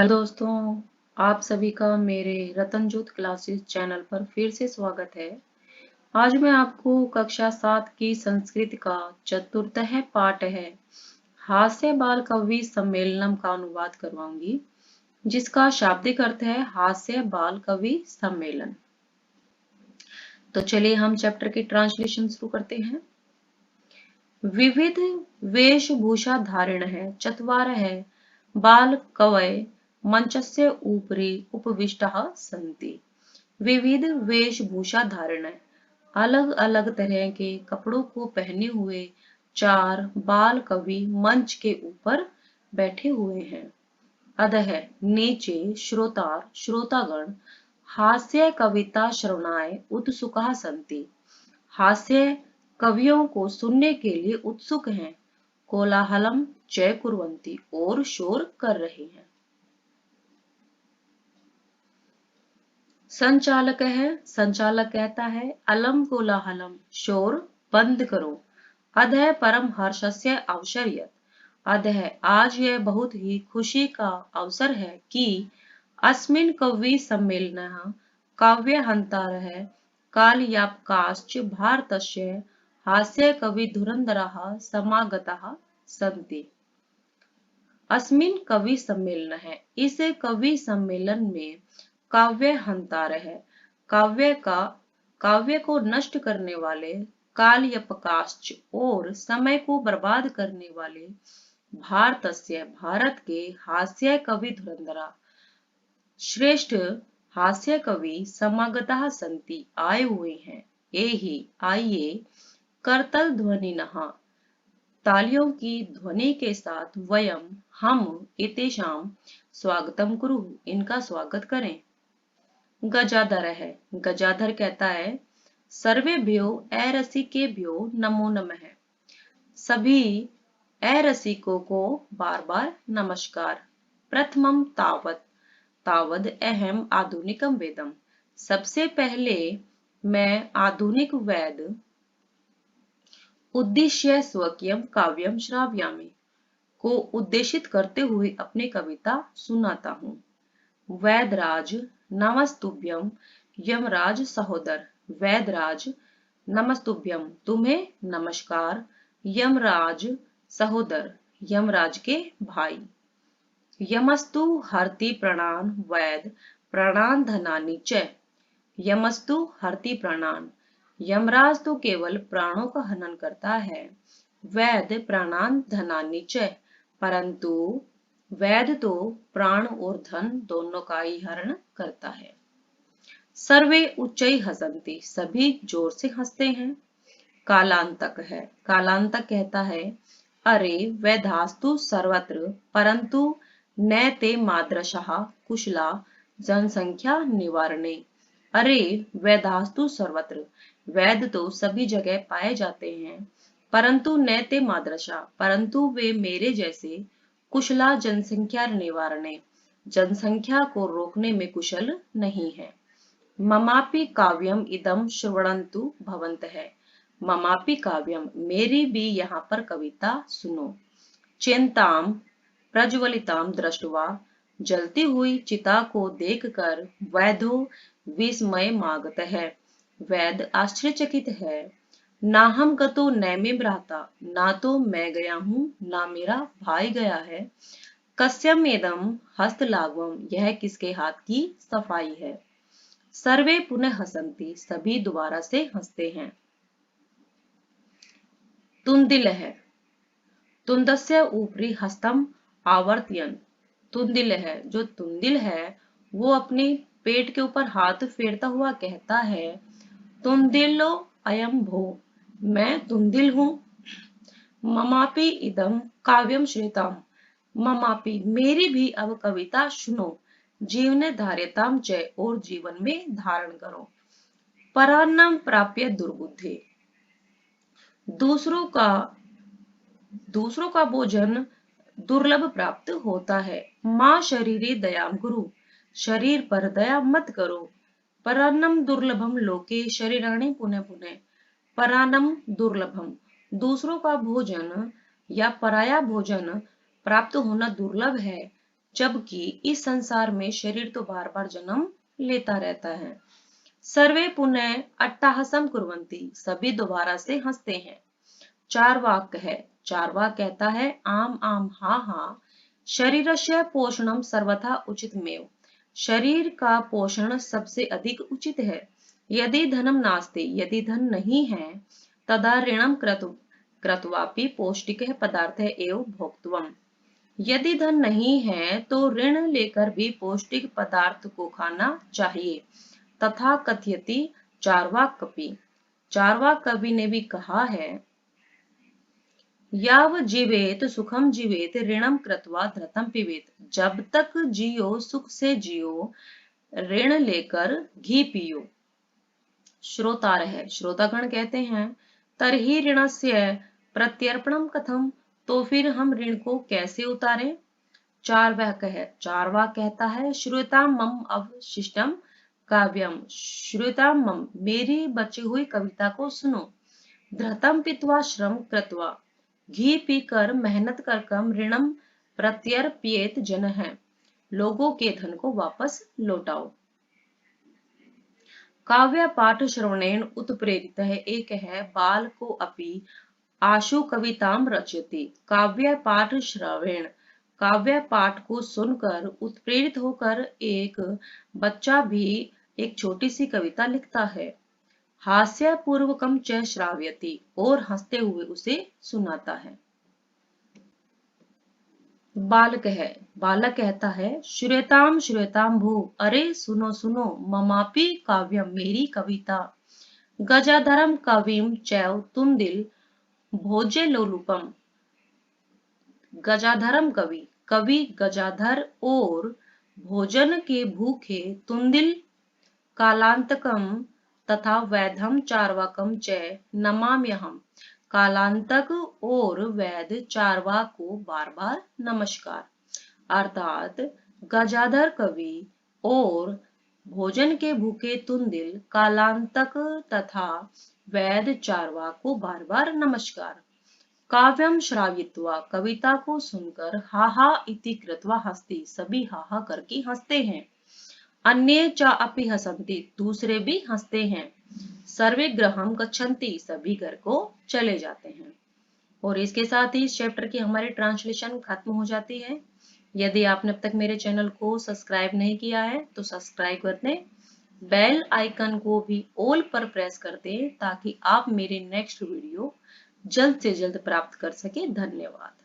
Hello दोस्तों, आप सभी का मेरे रतनजोत क्लासेस चैनल पर फिर से स्वागत है। आज मैं आपको कक्षा 7 की संस्कृत का चतुर्थ पाठ है हास्य बाल कवि सम्मेलनम का अनुवाद करवाऊंगी, जिसका शाब्दिक अर्थ है हास्य बाल कवि सम्मेलन। तो चलिए हम चैप्टर की ट्रांसलेशन शुरू करते हैं। विविध वेशभूषा धारण है चत्वार है बाल कवय मंचस्य उपरि उपविष्टाः सन्ति। विविध वेशभूषा धारण है, अलग अलग तरह के कपड़ों को पहने हुए चार बाल कवि मंच के ऊपर बैठे हुए हैं। अधः नीचे श्रोतागण हास्य कविता श्रवणाय उत्सुकाः सन्ति। हास्य कवियों को सुनने के लिए उत्सुक हैं। कोलाहलम च कुर्वन्ति और शोर कर रहे हैं। संचालक कहता है अलम कोलाहलम शोर बंद करो। अधः परम हर्षस्य अवसर्यत्। अधः आज यह बहुत ही खुशी का अवसर है कि अस्मिन् कवि सम्मेलनः काव्यहन्तारः कालयापकाश्च भारतस्य हास्य कवि धुरंधराः समागताः सन्ति। अस्मिन् कवि सम्मेलन है, इस कवि सम्मेलन में काव्यहंतार है, काव्य को नष्ट करने वाले, कालयपकाश्च और समय को बर्बाद करने वाले, भारत के हास्य कवि धुरंधरा श्रेष्ठ हास्य कवि समागताः सन्ति आए हुए हैं। एहि आइए करतल ध्वनि नहा तालियों की ध्वनि के साथ वयम हम इतेषाम स्वागतम कुरु इनका स्वागत करें। गजाधर है, गजाधर कहता है सर्वेभ्यो अरसिकेभ्यो नमो नमः। सभी अरसिकों को बार बार नमस्कार। प्रथमम तावद अहम आधुनिकम वेदम। सबसे पहले मैं आधुनिक वेद उद्देश्य स्वकीयम काव्यम श्राव्यामि को उद्देशित करते हुए अपनी कविता सुनाता हूँ। वैदराज नमस्तुभ्यम यमराज सहोदर। वैदराज नमस्तुभ्यम तुम्हें नमस्कार। यमराज सहोदर यमराज के भाई। यमस्तु हरति प्रणान वैद प्रणान धनानि च। यमस्तु हरति प्राणान यमराज तो केवल प्राणों का हनन करता है। वैद प्राणान धनानि च परंतु वैद तो प्राण और धन दोनों का ही हरण करता है। सर्वे उच्चै हसन्ति सभी जोर से हंसते हैं। कालांतक है, कालांतक कहता है अरे वैधास्तु सर्वत्र परंतु न ते माद्रशः कुशला जनसंख्या निवारणे। अरे वैधास्तु सर्वत्र वैद तो सभी जगह पाए जाते हैं परंतु न ते माद्रशा परंतु वे मेरे जैसे कुशला जनसंख्या निवारणे जनसंख्या को रोकने में कुशल नहीं है। ममापि काव्यम इदम श्रवणन्तु भवन्तः। ममापि काव्यम मेरी भी यहाँ पर कविता सुनो। चिंताम प्रज्वलिताम दृष्ट्वा जलती हुई चिता को देखकर वैधो विस्मय मागतः। वैद आश्चर्यचकित है। ना हम गतो न में भ्राता ना तो मैं गया हूँ ना मेरा भाई गया है। कस्यम एदम हस्तलाघवम यह किसके हाथ की सफाई है। सर्वे पुनः हसन्ति सभी दोबारा से हंसते हैं। तुंदिल है, तुंदस्य ऊपरी हस्तम आवर्तयन। तुंदिल है, जो तुंदिल है वो अपने पेट के ऊपर हाथ फेरता हुआ कहता है तुंदिलो अयम भो मैं तुंदिल हूँ। ममापि इदम काव्यम श्रेताम ममापि मेरी भी अब कविता सुनो। जीवने धार्यताम च और जीवन में धारण करो। परान्नम प्राप्य दुर्बुद्धि दूसरों का भोजन दुर्लभ प्राप्त होता है। माँ शरीरे दयाम गुरु शरीर पर दया मत करो। परान्नम दुर्लभम लोके शरीराणि पुनः पुनः। परान्नम दुर्लभम दूसरों का भोजन या पराया भोजन प्राप्त होना दुर्लभ है जबकि इस संसार में शरीर तो बार बार जन्म लेता रहता है। सर्वे पुनः अट्टहासम कुर्वन्ति, सभी दोबारा से हंसते हैं। चार्वाक है, चार्वाक कहता है आम आम हा हा, शरीरस्य पोषणम सर्वथा उचितमेव, शरीर का पोषण सबसे अधिक उचित है। यदि धनम नास्ति, यदि धन नहीं है, तदा ऋणम कृत्वापि पौष्टिक पदार्थ एव भोक्तव्यम, यदि धन नहीं है तो ऋण लेकर भी पौष्टिक पदार्थ को खाना चाहिए। तथा कथयति चार्वाक कवि, चार्वाक कवि ने भी कहा है, याव जीवेत सुखम जीवेत ऋणम कृत्वा धृतम पिबेत, जब तक जियो सुख से जियो, ऋण लेकर घी पियो। श्रोतार है, श्रोतागण कहते हैं तरही ऋणस्य प्रत्यर्पणम कथम, तो फिर हम ऋण को कैसे उतारें। चार्वाक है, चार्वाक कहता है श्रुता मम अवशिष्टम काव्यम, श्रुता मम, मेरी बची हुई कविता को सुनो। धृतम पित्वा श्रम कृत्वा, घी पीकर मेहनत कर कम ऋणम प्रत्यर्पयेत जन है, लोगों के धन को वापस लौटाओ। काव्य पाठ श्रवणेन उत्प्रेरित है, एक है बाल को अपि आशु कविताम रचयति, काव्य पाठ श्रवण, काव्य पाठ को सुनकर उत्प्रेरित होकर एक बच्चा भी एक छोटी सी कविता लिखता है। हास्य पूर्वकम च श्राव्यति, और हंसते हुए उसे सुनाता है। बालक है, बालक कहता है श्रूयताम भू, अरे सुनो सुनो, ममापि काव्यम, मेरी कविता। गजाधरम कविम चैव तुंदिल भोज्य लोलुपम, गजाधरम कवि, कवि गजाधर और भोजन के भूखे तुंदिल कालांतकम तथा वैधम चार्वाकम च नमाम्यहम, कालांतक और वैध चार्वाक को बार बार नमस्कार। अर्थात गजाधर कवि और भोजन के भूखे तुंदिल कालांतक तथा वैध चार्वाक को बार बार नमस्कार। काव्यम श्रावित्वा, कविता को सुनकर हाहा इति कृत्वा हस्ति, सभी हाहा करके हंसते हैं। अन्ये च अपि हसन्ति, दूसरे भी हंसते हैं। सर्वे गृहं गच्छन्ति, सभी घर को चले जाते हैं। और इसके साथ ही इस चैप्टर की हमारी ट्रांसलेशन खत्म हो जाती है। यदि आपने अब तक मेरे चैनल को सब्सक्राइब नहीं किया है तो सब्सक्राइब कर दें, बेल आइकन को भी ऑल पर प्रेस कर दें ताकि आप मेरे नेक्स्ट वीडियो जल्द से जल्द प्राप्त कर सके। धन्यवाद।